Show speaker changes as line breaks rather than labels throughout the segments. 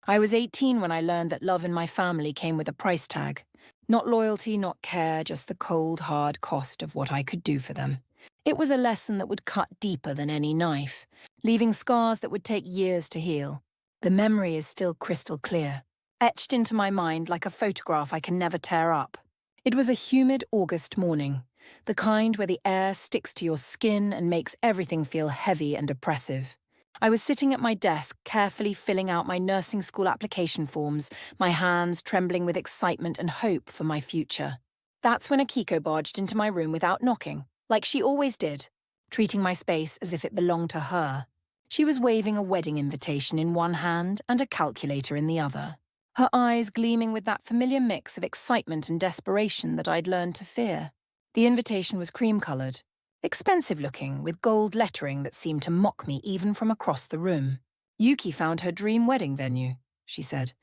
I was 18 when I learned that love in my family came with a price tag. Not loyalty, not care, just the cold, hard cost of what I could do for them. It was a lesson that would cut deeper than any knife, leaving scars that would take years to heal. The memory is still crystal clear, etched into my mind like a photograph I can never tear up. It was a humid August morning, the kind where the air sticks to your skin and makes everything feel heavy and oppressive. I was sitting at my desk, carefully filling out my nursing school application forms, my hands trembling with excitement and hope for my future. That's when Akiko barged into my room without knocking, like she always did, treating my space as if it belonged to her. She was waving a wedding invitation in one hand and a calculator in the other, her eyes gleaming with that familiar mix of excitement and desperation that I'd learned to fear. The invitation was cream-colored, expensive-looking, with gold lettering that seemed to mock me even from across the room. "Yuki found her dream wedding venue," she said,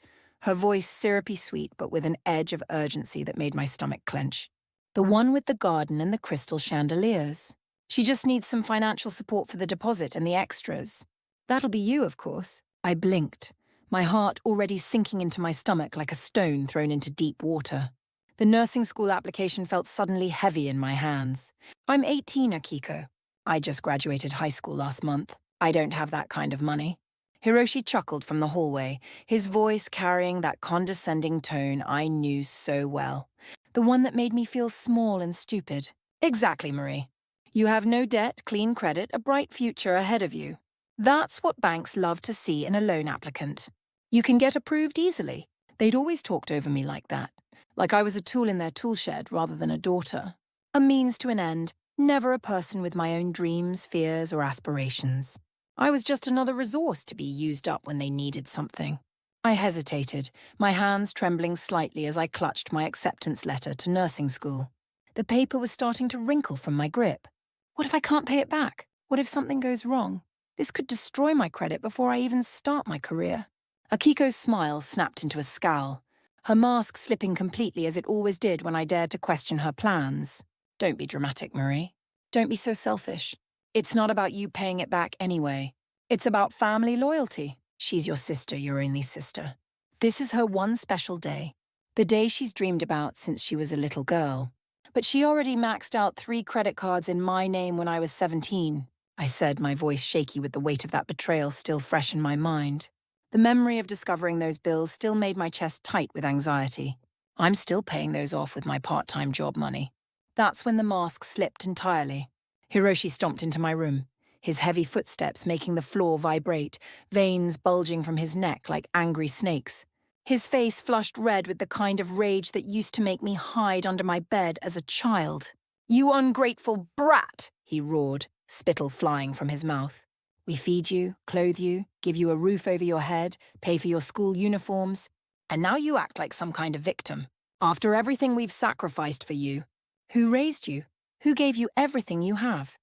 her voice syrupy sweet but with an edge of urgency that made my stomach clench. "The one with the garden and the crystal chandeliers. She just needs some financial support for the deposit and the extras. That'll be you, of course." I blinked, my heart already sinking into my stomach like a stone thrown into deep water. The nursing school application felt suddenly heavy in my hands. "I'm 18, Akiko. I just graduated high school last month. I don't have that kind of money." Hiroshi chuckled from the hallway, his voice carrying that condescending tone I knew so well, the one that made me feel small and stupid. "Exactly, Marie. You have no debt, clean credit, a bright future ahead of you. That's what banks love to see in a loan applicant. You can get approved easily." They'd always talked over me like that, like I was a tool in their toolshed rather than a daughter. A means to an end, never a person with my own dreams, fears, or aspirations. I was just another resource to be used up when they needed something. I hesitated, my hands trembling slightly as I clutched my acceptance letter to nursing school. The paper was starting to wrinkle from my grip. What if I can't pay it back? What if something goes wrong? This could destroy my credit before I even start my career. Akiko's smile snapped into a scowl, her mask slipping completely as it always did when I dared to question her plans. "Don't be dramatic, Marie. Don't be so selfish. It's not about you paying it back anyway. It's about family loyalty. She's your sister, your only sister. This is her one special day, the day she's dreamed about since she was a little girl. But she already maxed out 3 credit cards in my name when I was 17, I said, my voice shaky with the weight of that betrayal still fresh in my mind. The memory of discovering those bills still made my chest tight with anxiety. I'm still paying those off with my part-time job money. That's when the mask slipped entirely. Hiroshi stomped into my room, his heavy footsteps making the floor vibrate, veins bulging from his neck like angry snakes. His face flushed red with the kind of rage that used to make me hide under my bed as a child. "You ungrateful brat!" he roared, spittle flying from his mouth. "We feed you, clothe you, give you a roof over your head, pay for your school uniforms, and now you act like some kind of victim. After everything we've sacrificed for you, who raised you? Who gave you everything you have?"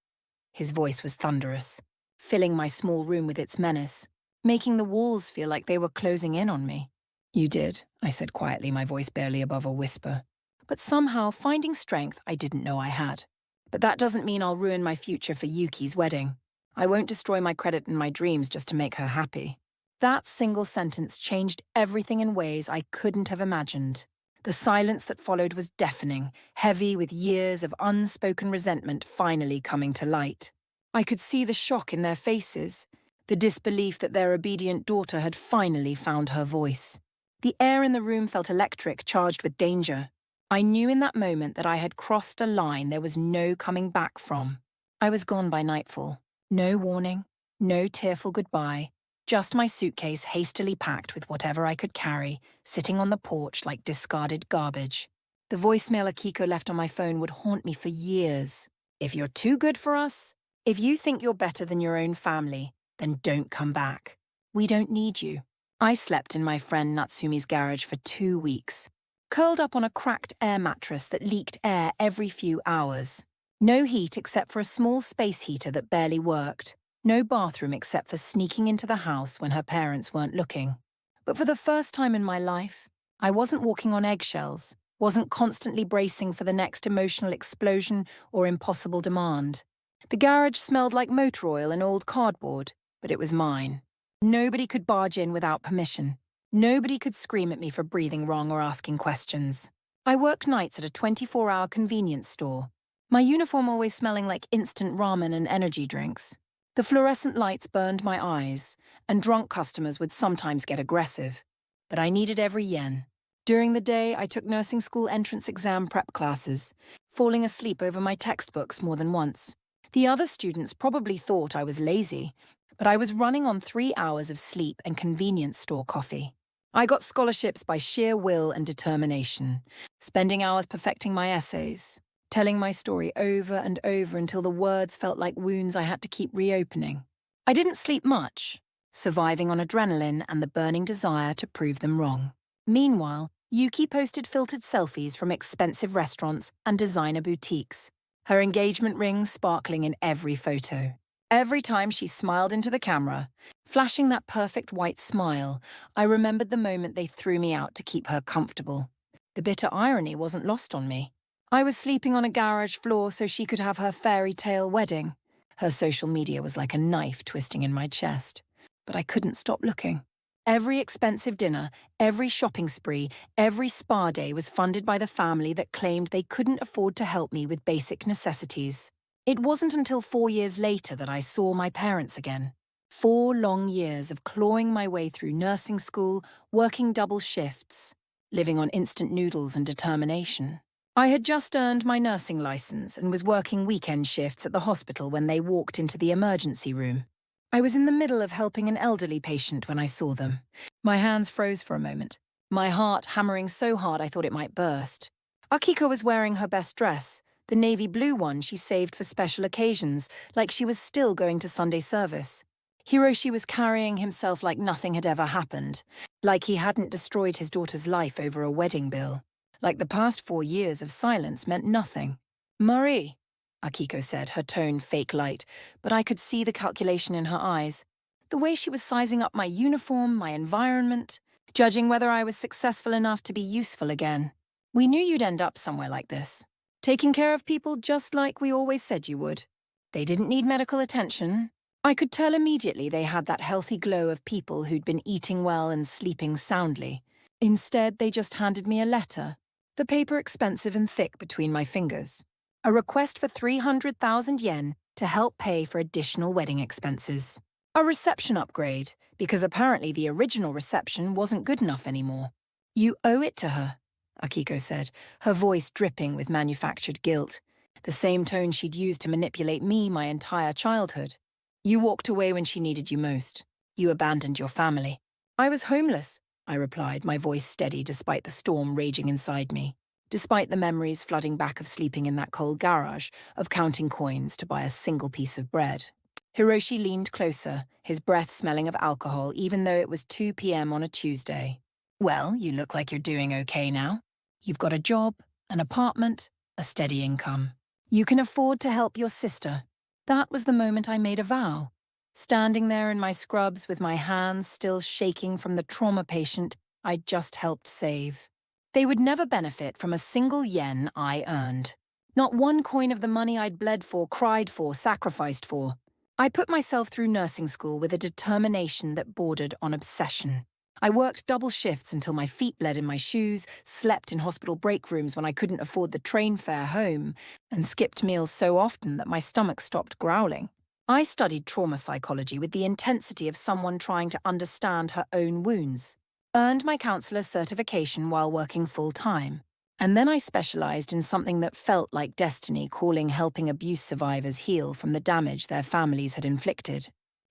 His voice was thunderous, filling my small room with its menace, making the walls feel like they were closing in on me. "You did," I said quietly, my voice barely above a whisper, but somehow finding strength I didn't know I had. "But that doesn't mean I'll ruin my future for Yuki's wedding. I won't destroy my credit and my dreams just to make her happy." That single sentence changed everything in ways I couldn't have imagined. The silence that followed was deafening, heavy with years of unspoken resentment finally coming to light. I could see the shock in their faces, the disbelief that their obedient daughter had finally found her voice. The air in the room felt electric, charged with danger. I knew in that moment that I had crossed a line there was no coming back from. I was gone by nightfall. No warning, no tearful goodbye, just my suitcase hastily packed with whatever I could carry, sitting on the porch like discarded garbage. The voicemail Akiko left on my phone would haunt me for years. "If you're too good for us, if you think you're better than your own family, then don't come back. We don't need you." I slept in my friend Natsumi's garage for 2 weeks, curled up on a cracked air mattress that leaked air every few hours. No heat except for a small space heater that barely worked. No bathroom except for sneaking into the house when her parents weren't looking. But for the first time in my life, I wasn't walking on eggshells, wasn't constantly bracing for the next emotional explosion or impossible demand. The garage smelled like motor oil and old cardboard, but it was mine. Nobody could barge in without permission. Nobody could scream at me for breathing wrong or asking questions. I worked nights at a 24-hour convenience store, my uniform always smelling like instant ramen and energy drinks. The fluorescent lights burned my eyes, and drunk customers would sometimes get aggressive. But I needed every yen. During the day, I took nursing school entrance exam prep classes, falling asleep over my textbooks more than once. The other students probably thought I was lazy, but I was running on 3 hours of sleep and convenience store coffee. I got scholarships by sheer will and determination, spending hours perfecting my essays, telling my story over and over until the words felt like wounds I had to keep reopening. I didn't sleep much, surviving on adrenaline and the burning desire to prove them wrong. Meanwhile, Yuki posted filtered selfies from expensive restaurants and designer boutiques, her engagement ring sparkling in every photo. Every time she smiled into the camera, flashing that perfect white smile, I remembered the moment they threw me out to keep her comfortable. The bitter irony wasn't lost on me. I was sleeping on a garage floor so she could have her fairy tale wedding. Her social media was like a knife twisting in my chest. But I couldn't stop looking. Every expensive dinner, every shopping spree, every spa day was funded by the family that claimed they couldn't afford to help me with basic necessities. It wasn't until 4 years later that I saw my parents again. 4 long years of clawing my way through nursing school, working double shifts, living on instant noodles and determination. I had just earned my nursing license and was working weekend shifts at the hospital when they walked into the emergency room. I was in the middle of helping an elderly patient when I saw them. My hands froze for a moment, my heart hammering so hard I thought it might burst. Akiko was wearing her best dress, the navy blue one she saved for special occasions, like she was still going to Sunday service. Hiroshi was carrying himself like nothing had ever happened, like he hadn't destroyed his daughter's life over a wedding bill, like the past 4 years of silence meant nothing. "Marie," Akiko said, her tone fake light, but I could see the calculation in her eyes. The way she was sizing up my uniform, my environment, judging whether I was successful enough to be useful again. "We knew you'd end up somewhere like this, taking care of people just like we always said you would. They didn't need medical attention. I could tell immediately they had that healthy glow of people who'd been eating well and sleeping soundly. Instead, they just handed me a letter, the paper expensive and thick between my fingers. A request for 300,000 yen to help pay for additional wedding expenses. A reception upgrade, because apparently the original reception wasn't good enough anymore. "You owe it to her," Akiko said, her voice dripping with manufactured guilt, the same tone she'd used to manipulate me my entire childhood. "You walked away when she needed you most. You abandoned your family." "I was homeless," I replied, my voice steady despite the storm raging inside me. Despite the memories flooding back of sleeping in that cold garage, of counting coins to buy a single piece of bread. Hiroshi leaned closer, his breath smelling of alcohol even though it was 2 p.m. on a Tuesday. "Well, you look like you're doing okay now. You've got a job, an apartment, a steady income. You can afford to help your sister." That was the moment I made a vow. Standing there in my scrubs with my hands still shaking from the trauma patient I'd just helped save. They would never benefit from a single yen I earned. Not one coin of the money I'd bled for, cried for, sacrificed for. I put myself through nursing school with a determination that bordered on obsession. I worked double shifts until my feet bled in my shoes, slept in hospital break rooms when I couldn't afford the train fare home, and skipped meals so often that my stomach stopped growling. I studied trauma psychology with the intensity of someone trying to understand her own wounds. Earned my counselor's certification while working full-time. And then I specialized in something that felt like destiny calling helping abuse survivors heal from the damage their families had inflicted.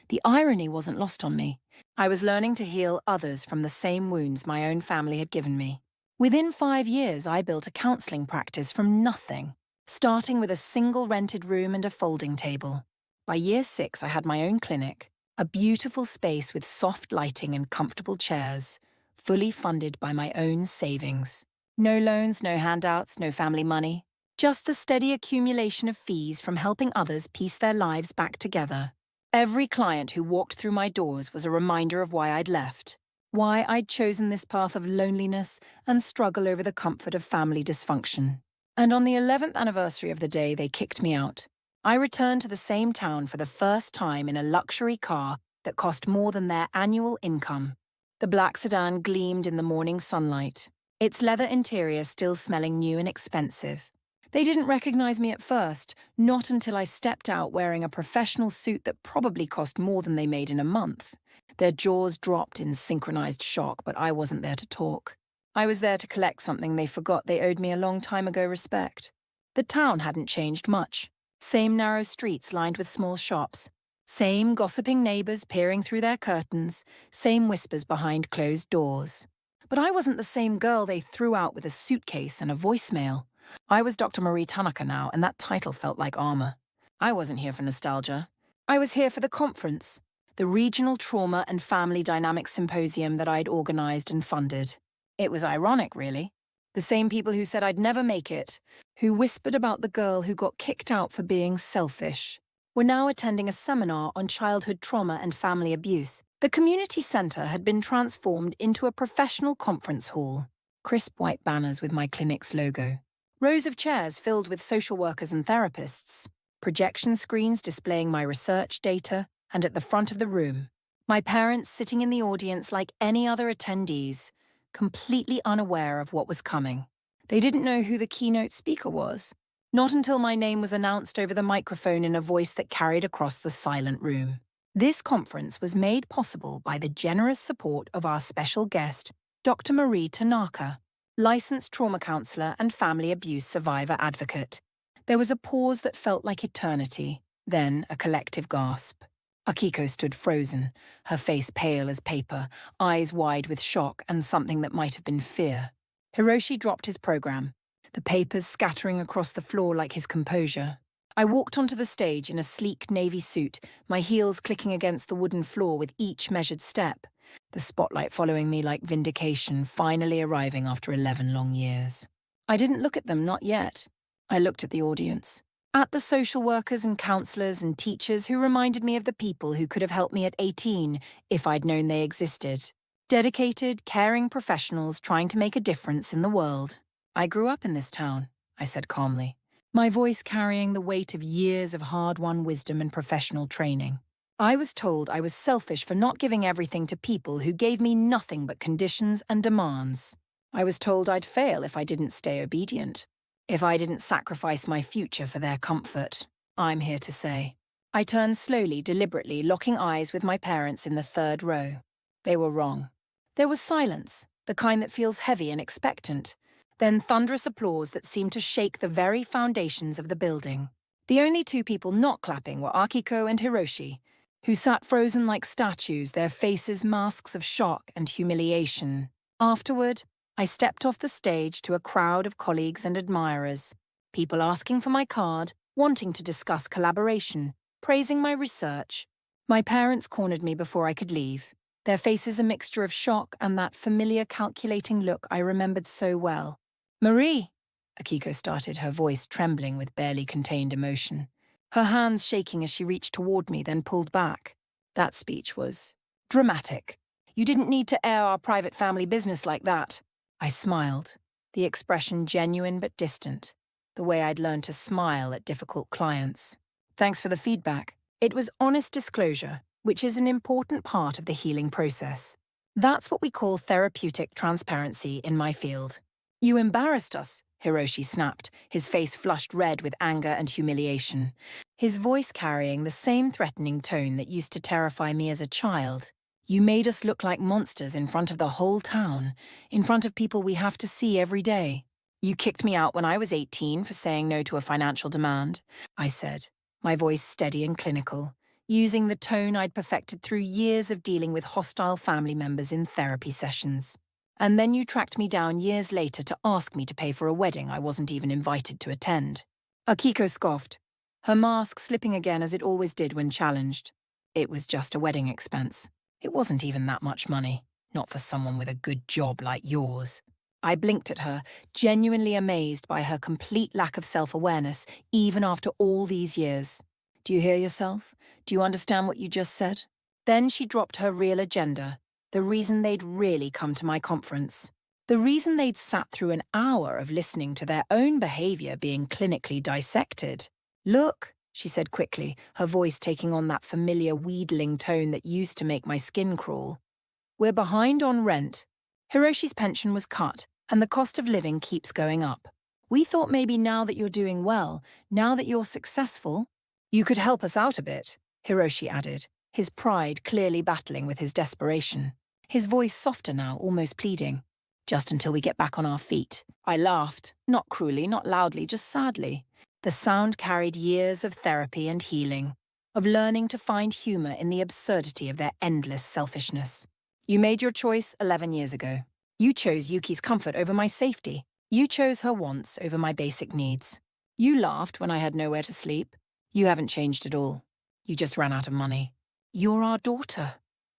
The irony wasn't lost on me. I was learning to heal others from the same wounds my own family had given me. Within 5 years, I built a counseling practice from nothing, starting with a single rented room and a folding table. By year 6, I had my own clinic, a beautiful space with soft lighting and comfortable chairs, fully funded by my own savings. No loans, no handouts, no family money. Just the steady accumulation of fees from helping others piece their lives back together. Every client who walked through my doors was a reminder of why I'd left, why I'd chosen this path of loneliness and struggle over the comfort of family dysfunction. And on the 11th anniversary of the day they kicked me out, I returned to the same town for the first time in a luxury car that cost more than their annual income. The black sedan gleamed in the morning sunlight, its leather interior still smelling new and expensive. They didn't recognize me at first, not until I stepped out wearing a professional suit that probably cost more than they made in a month. Their jaws dropped in synchronized shock, but I wasn't there to talk. I was there to collect something they forgot they owed me a long time ago: respect. The town hadn't changed much. Same narrow streets lined with small shops. Same gossiping neighbors peering through their curtains. Same whispers behind closed doors. But I wasn't the same girl they threw out with a suitcase and a voicemail. I was Dr. Marie Tanaka now, and that title felt like armor. I wasn't here for nostalgia. I was here for the conference, the Regional Trauma and Family Dynamics Symposium that I'd organized and funded. It was ironic, really. The same people who said I'd never make it, who whispered about the girl who got kicked out for being selfish, were now attending a seminar on childhood trauma and family abuse. The community center had been transformed into a professional conference hall. Crisp white banners with my clinic's logo. Rows of chairs filled with social workers and therapists. Projection screens displaying my research data, and at the front of the room, my parents sitting in the audience like any other attendees, completely unaware of what was coming. They didn't know who the keynote speaker was. Not until my name was announced over the microphone in a voice that carried across the silent room. This conference was made possible by the generous support of our special guest, Dr. Marie Tanaka, licensed trauma counselor and family abuse survivor advocate. There was a pause that felt like eternity, then a collective gasp. Akiko stood frozen, her face pale as paper, eyes wide with shock and something that might have been fear. Hiroshi dropped his program, the papers scattering across the floor like his composure. I walked onto the stage in a sleek navy suit, my heels clicking against the wooden floor with each measured step, the spotlight following me like vindication, finally arriving after 11 long years. I didn't look at them, not yet. I looked at the audience. At the social workers and counselors and teachers who reminded me of the people who could have helped me at 18 if I'd known they existed. Dedicated, caring professionals trying to make a difference in the world. I grew up in this town, I said calmly, my voice carrying the weight of years of hard-won wisdom and professional training. I was told I was selfish for not giving everything to people who gave me nothing but conditions and demands. I was told I'd fail if I didn't stay obedient, if I didn't sacrifice my future for their comfort. I'm here to say. I turned slowly, deliberately, locking eyes with my parents in the third row. They were wrong. There was silence, the kind that feels heavy and expectant, then thunderous applause that seemed to shake the very foundations of the building. The only two people not clapping were Akiko and Hiroshi, who sat frozen like statues, their faces masks of shock and humiliation. Afterward, I stepped off the stage to a crowd of colleagues and admirers, people asking for my card, wanting to discuss collaboration, praising my research. My parents cornered me before I could leave, their faces a mixture of shock and that familiar calculating look I remembered so well. "Marie," Akiko started, her voice trembling with barely contained emotion, her hands shaking as she reached toward me, then pulled back. That speech was dramatic. "You didn't need to air our private family business like that." I smiled, the expression genuine but distant, the way I'd learned to smile at difficult clients. "Thanks for the feedback." It was honest disclosure, which is an important part of the healing process. That's what we call therapeutic transparency in my field. "You embarrassed us," Hiroshi snapped, his face flushed red with anger and humiliation, his voice carrying the same threatening tone that used to terrify me as a child. "You made us look like monsters in front of the whole town, in front of people we have to see every day. You kicked me out when I was 18 for saying no to a financial demand," I said, my voice steady and clinical, using the tone I'd perfected through years of dealing with hostile family members in therapy sessions. "And then you tracked me down years later to ask me to pay for a wedding I wasn't even invited to attend." Akiko scoffed, her mask slipping again as it always did when challenged. "It was just a wedding expense. It wasn't even that much money, not for someone with a good job like yours." I blinked at her, genuinely amazed by her complete lack of self-awareness, even after all these years. "Do you hear yourself? Do you understand what you just said?" Then she dropped her real agenda, the reason they'd really come to my conference. The reason they'd sat through an hour of listening to their own behavior being clinically dissected. "Look," she said quickly, her voice taking on that familiar wheedling tone that used to make my skin crawl. We're behind on rent. Hiroshi's pension was cut, and the cost of living keeps going up. We thought maybe now that you're doing well, now that you're successful, you could help us out a bit, Hiroshi added, his pride clearly battling with his desperation. His voice softer now, almost pleading. Just until we get back on our feet. I laughed, not cruelly, not loudly, just sadly. The sound carried years of therapy and healing, of learning to find humor in the absurdity of their endless selfishness. You made your choice 11 years ago. You chose Yuki's comfort over my safety. You chose her wants over my basic needs. You laughed when I had nowhere to sleep. You haven't changed at all. You just ran out of money. You're our daughter,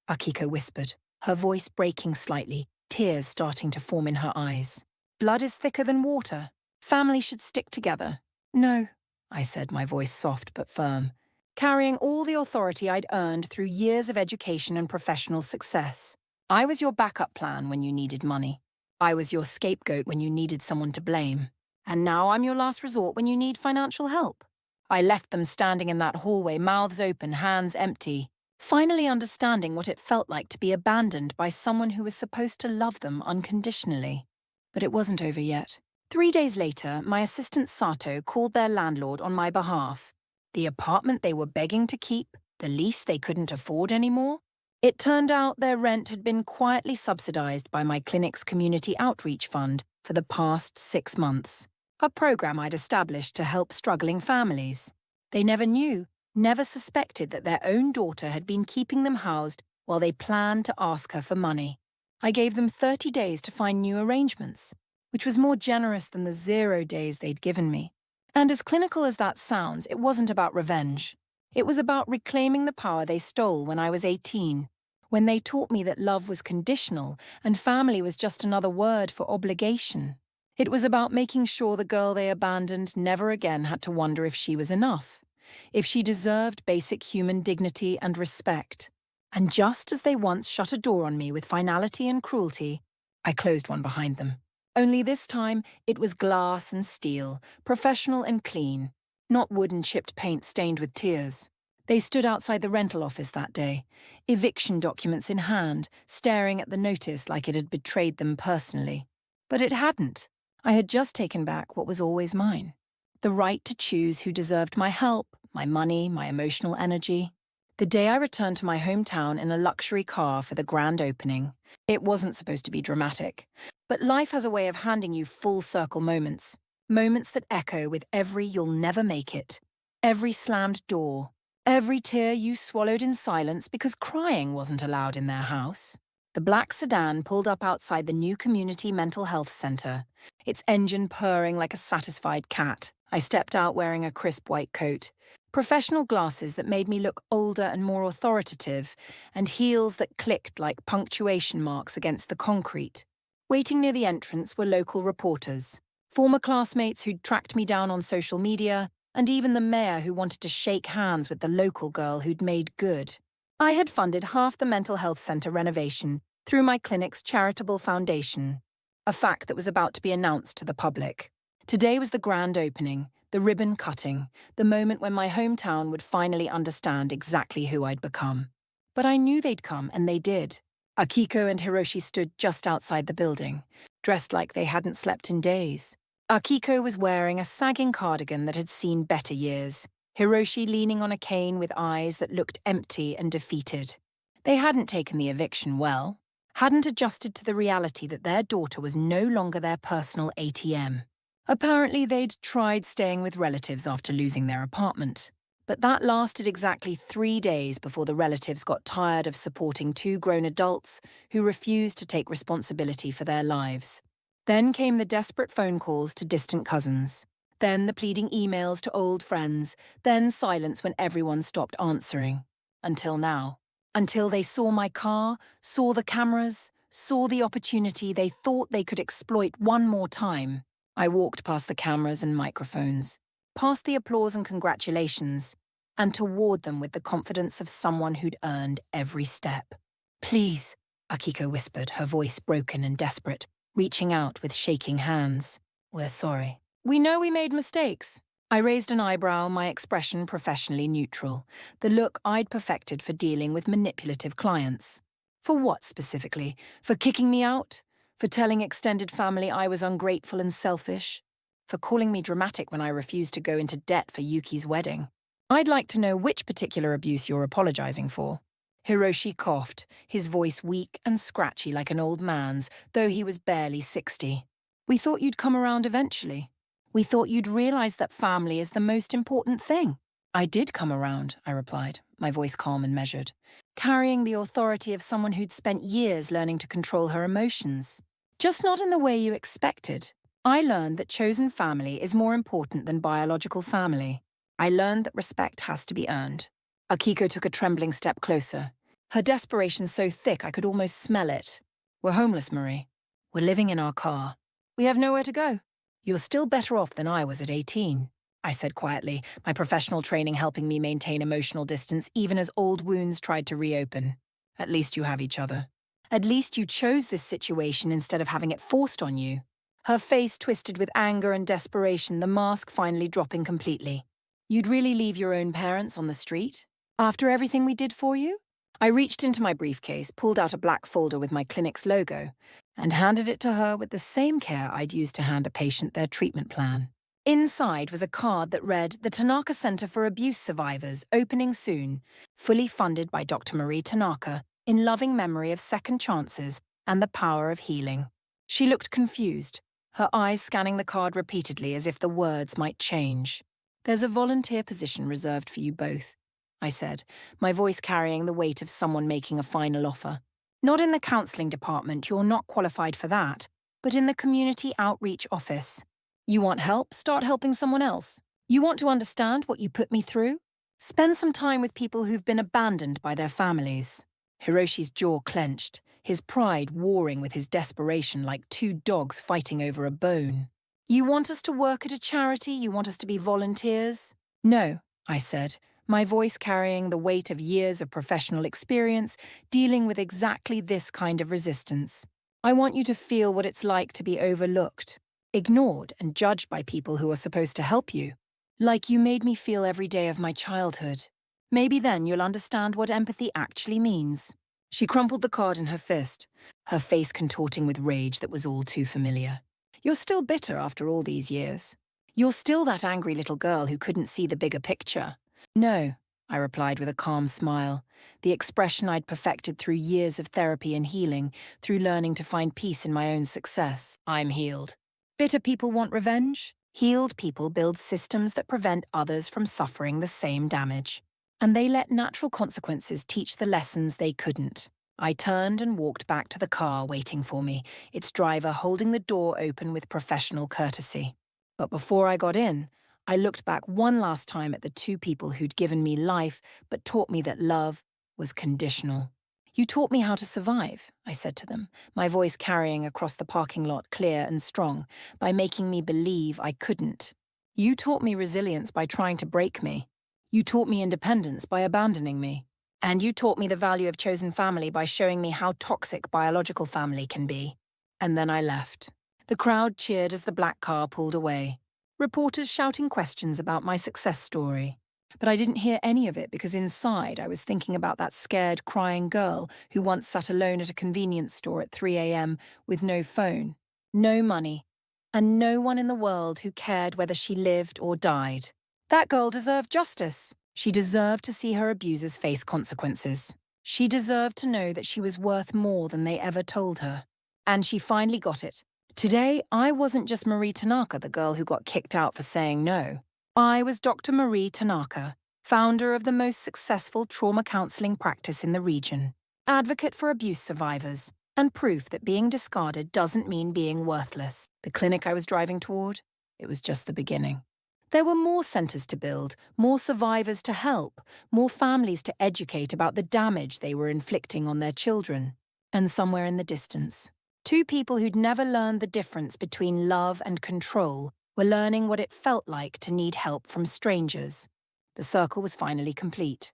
Akiko whispered, her voice breaking slightly, tears starting to form in her eyes. Blood is thicker than water. Family should stick together. No, I said, my voice soft but firm, carrying all the authority I'd earned through years of education and professional success. I was your backup plan when you needed money. I was your scapegoat when you needed someone to blame. And now I'm your last resort when you need financial help. I left them standing in that hallway, mouths open, hands empty, finally understanding what it felt like to be abandoned by someone who was supposed to love them unconditionally. But it wasn't over yet. 3 days later, my assistant Sato called their landlord on my behalf. The apartment they were begging to keep, the lease they couldn't afford anymore. It turned out their rent had been quietly subsidized by my clinic's community outreach fund for the past 6 months, a program I'd established to help struggling families. They never knew, never suspected that their own daughter had been keeping them housed while they planned to ask her for money. I gave them 30 days to find new arrangements, which was more generous than the 0 days they'd given me. And as clinical as that sounds, it wasn't about revenge. It was about reclaiming the power they stole when I was 18, when they taught me that love was conditional and family was just another word for obligation. It was about making sure the girl they abandoned never again had to wonder if she was enough, if she deserved basic human dignity and respect. And just as they once shut a door on me with finality and cruelty, I closed one behind them. Only this time, it was glass and steel, professional and clean, not wood and chipped paint stained with tears. They stood outside the rental office that day, eviction documents in hand, staring at the notice like it had betrayed them personally. But it hadn't. I had just taken back what was always mine. The right to choose who deserved my help, my money, my emotional energy. The day I returned to my hometown in a luxury car for the grand opening, it wasn't supposed to be dramatic. But life has a way of handing you full-circle moments, moments that echo with every "you'll never make it," every slammed door, every tear you swallowed in silence because crying wasn't allowed in their house. The black sedan pulled up outside the new community mental health center, its engine purring like a satisfied cat. I stepped out wearing a crisp white coat, professional glasses that made me look older and more authoritative, and heels that clicked like punctuation marks against the concrete. Waiting near the entrance were local reporters, former classmates who'd tracked me down on social media, and even the mayor who wanted to shake hands with the local girl who'd made good. I had funded half the mental health center renovation through my clinic's charitable foundation, a fact that was about to be announced to the public. Today was the grand opening, the ribbon cutting, the moment when my hometown would finally understand exactly who I'd become. But I knew they'd come, and they did. Akiko and Hiroshi stood just outside the building, dressed like they hadn't slept in days. Akiko was wearing a sagging cardigan that had seen better years, Hiroshi leaning on a cane with eyes that looked empty and defeated. They hadn't taken the eviction well, hadn't adjusted to the reality that their daughter was no longer their personal ATM. Apparently, they'd tried staying with relatives after losing their apartment. But that lasted exactly 3 days before the relatives got tired of supporting 2 grown adults who refused to take responsibility for their lives. Then came the desperate phone calls to distant cousins. Then the pleading emails to old friends. Then silence when everyone stopped answering. Until now. Until they saw my car, saw the cameras, saw the opportunity they thought they could exploit one more time. I walked past the cameras and microphones, past the applause and congratulations, and toward them with the confidence of someone who'd earned every step. "Please," Akiko whispered, her voice broken and desperate, reaching out with shaking hands. "We're sorry. We know we made mistakes." I raised an eyebrow, my expression professionally neutral, the look I'd perfected for dealing with manipulative clients. For what specifically? For kicking me out? For telling extended family I was ungrateful and selfish? For calling me dramatic when I refused to go into debt for Yuki's wedding? I'd like to know which particular abuse you're apologizing for. Hiroshi coughed, his voice weak and scratchy like an old man's, though he was barely 60. We thought you'd come around eventually. We thought you'd realize that family is the most important thing. I did come around, I replied, my voice calm and measured, carrying the authority of someone who'd spent years learning to control her emotions. Just not in the way you expected. I learned that chosen family is more important than biological family. I learned that respect has to be earned. Akiko took a trembling step closer, her desperation so thick I could almost smell it. We're homeless, Marie. We're living in our car. We have nowhere to go. You're still better off than I was at 18, I said quietly, my professional training helping me maintain emotional distance even as old wounds tried to reopen. At least you have each other. At least you chose this situation instead of having it forced on you. Her face twisted with anger and desperation, the mask finally dropping completely. You'd really leave your own parents on the street? After everything we did for you? I reached into my briefcase, pulled out a black folder with my clinic's logo, and handed it to her with the same care I'd used to hand a patient their treatment plan. Inside was a card that read, "The Tanaka Center for Abuse Survivors, opening soon, fully funded by Dr. Marie Tanaka, in loving memory of second chances and the power of healing." She looked confused, her eyes scanning the card repeatedly as if the words might change. "There's a volunteer position reserved for you both," I said, my voice carrying the weight of someone making a final offer. "Not in the counseling department, you're not qualified for that, but in the community outreach office. You want help? Start helping someone else. You want to understand what you put me through? Spend some time with people who've been abandoned by their families." Hiroshi's jaw clenched, his pride warring with his desperation like two dogs fighting over a bone. "You want us to work at a charity? You want us to be volunteers?" "No," I said, my voice carrying the weight of years of professional experience dealing with exactly this kind of resistance. "I want you to feel what it's like to be overlooked, ignored and judged by people who are supposed to help you. Like you made me feel every day of my childhood. Maybe then you'll understand what empathy actually means." She crumpled the card in her fist, her face contorting with rage that was all too familiar. "You're still bitter after all these years. You're still that angry little girl who couldn't see the bigger picture." "No," I replied with a calm smile, the expression I'd perfected through years of therapy and healing, through learning to find peace in my own success. "I'm healed. Bitter people want revenge. Healed people build systems that prevent others from suffering the same damage. And they let natural consequences teach the lessons they couldn't." I turned and walked back to the car waiting for me, its driver holding the door open with professional courtesy. But before I got in, I looked back one last time at the two people who'd given me life but taught me that love was conditional. "You taught me how to survive," I said to them, my voice carrying across the parking lot clear and strong, by making me believe I couldn't. "You taught me resilience by trying to break me. You taught me independence by abandoning me. And you taught me the value of chosen family by showing me how toxic biological family can be." And then I left. The crowd cheered as the black car pulled away, reporters shouting questions about my success story. But I didn't hear any of it because inside I was thinking about that scared, crying girl who once sat alone at a convenience store at 3 a.m. with no phone, no money, and no one in the world who cared whether she lived or died. That girl deserved justice. She deserved to see her abusers face consequences. She deserved to know that she was worth more than they ever told her. And she finally got it. Today, I wasn't just Marie Tanaka, the girl who got kicked out for saying no. I was Dr. Marie Tanaka, founder of the most successful trauma counseling practice in the region, advocate for abuse survivors, and proof that being discarded doesn't mean being worthless. The clinic I was driving toward, it was just the beginning. There were more centers to build, more survivors to help, more families to educate about the damage they were inflicting on their children. And somewhere in the distance, two people who'd never learned the difference between love and control were learning what it felt like to need help from strangers. The circle was finally complete.